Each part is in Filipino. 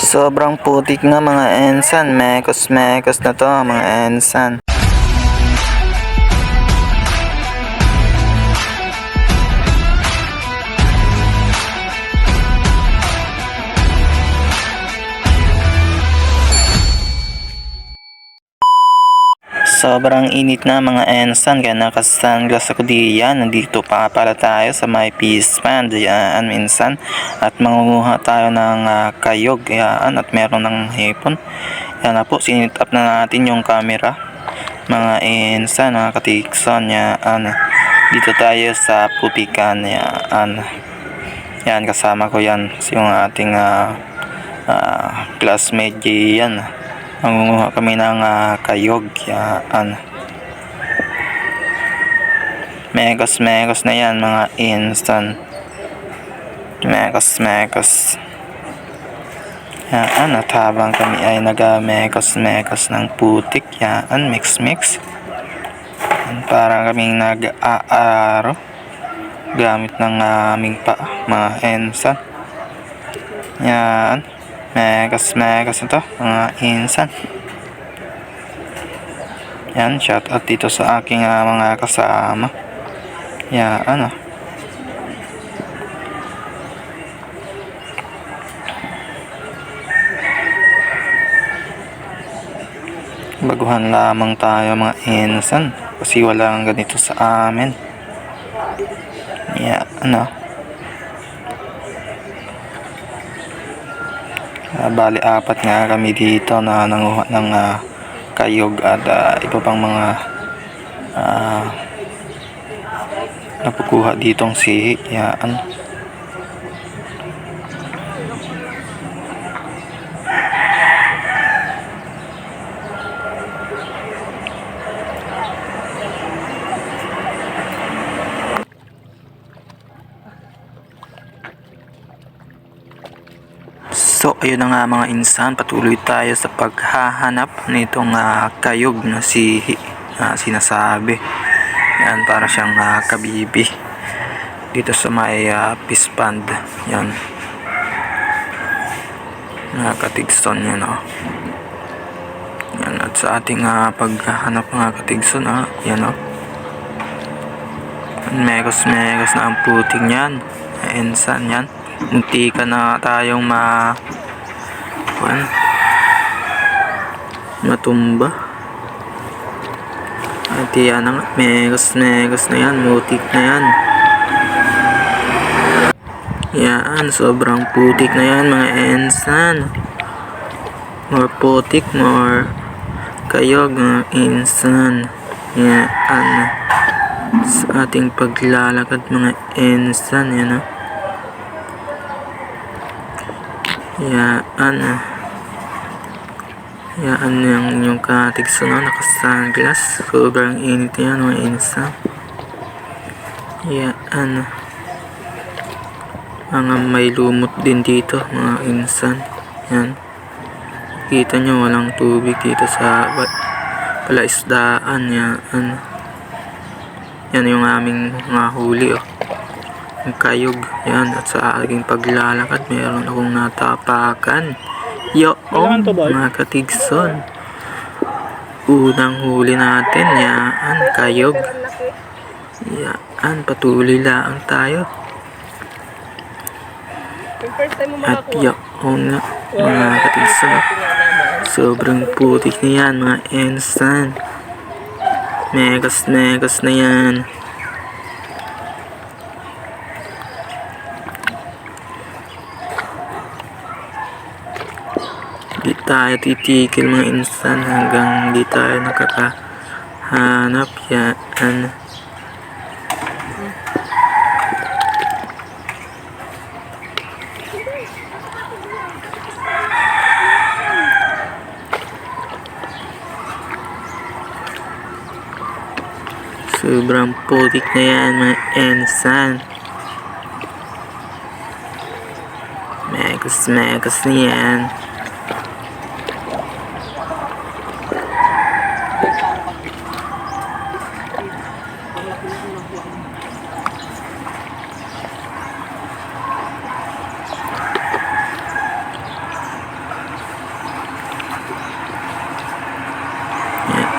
Sobrang putik nga mga ensan. Mekos na to mga ensan. Sobrang init na mga ensan, kaya naka-sunglass ako diyan. Nandito pa pala tayo sa may peace pond yan minsan, at mangunguha tayo ng kayog yan, at meron ng hipon. Yan na po, sinit up na natin yung camera mga ensan, mga katikson yan. Dito tayo sa putikan yan. Yan, kasama ko yan yung ating classmate yan. Mangunguha kami ng kayog yan. Mekos na yan mga instant. Mekos yan, at habang kami ay nag-mekos ng putik yan, mix yan, parang kaming nag-aaro gamit ng aming mga instant yan. Mekos na to mga insan. Yan, shout out dito sa aking mga kasama. Yan baguhan lamang tayo mga insan, kasi walang ganito sa amin. Yan bali apat nga kami dito na nanguha ng kayog at iba pang mga napukuha ditong sihi yan. So ayun na nga mga insan, patuloy tayo sa paghahanap nitong kayog na sinasabi. Yan, para siyang kabibi dito sa may peace pond yan, katigson yan yan. At sa ating paghahanap mga katigson yan mekos na ang puting yan ensan yan. Munti ka na tayong matumba. At yan ang mekos na yan, mutik na yan. Yan, sobrang putik na yan mga ensan. More putik, more kayog mga ensan. Yan, sa ating paglalakad mga ensan yan yan yung inyong katigson naka-sunglass. Sobrang init yan mga insan. Yan mga may lumot din dito mga insan. Yan, kita nyo walang tubig dito sa palaisdaan. Yan yung aming mga huli yung kayog yan. At sa aking paglalakad meron akong natapakan mga katigson. Unang huli natin yan, kayog yan. Patuloy lang tayo. At yan mga katigson, sobrang putik na yan mga ensan. Mekos na yan. Di tayo titigil mga insan hanggang di tayo nakakahanap yan. Sobrang putik na yan mga ensan. Mekos na yan.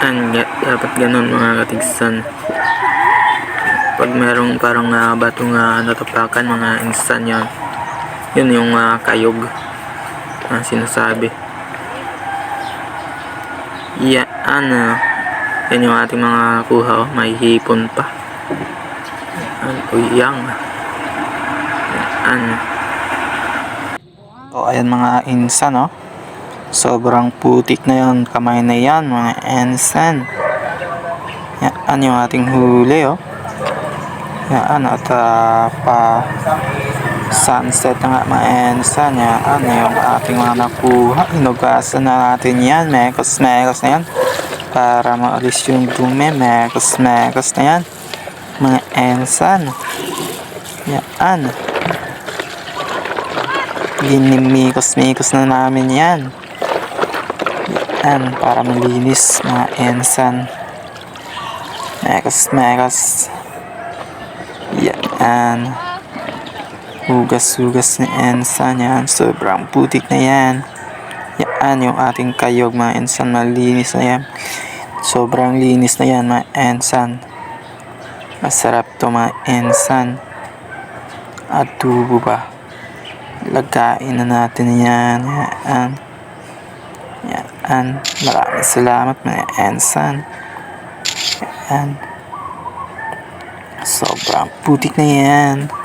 Dapat ganun mga katigsan. Pag merong parang batong natapakan mga insan yun yung kayog na sinasabi. Yan yung ating mga kuha. May hipon pa. Uyang. Ayan mga insan sobrang putik na yung kamay na yan mga insan. Yan yung ating huli yan at pa sunset na nga mga insan. Yan yung ating mga nakuha. Inugasan na natin yan. Mekos na yan para maalis yung dumi. Mekos na yan mga insan. Yan ginimikos na namin yan para malinis mga insan. Mekos yan hugas ni insan. Yan sobrang putik na yan. Yan yung ating kayog mga insan. Malinis na yan, sobrang linis na yan mga insan. Masarap to mga insan. Adobo ba, lagain na natin yan. Maraming salamat mga insan. Sobrang putik na yan.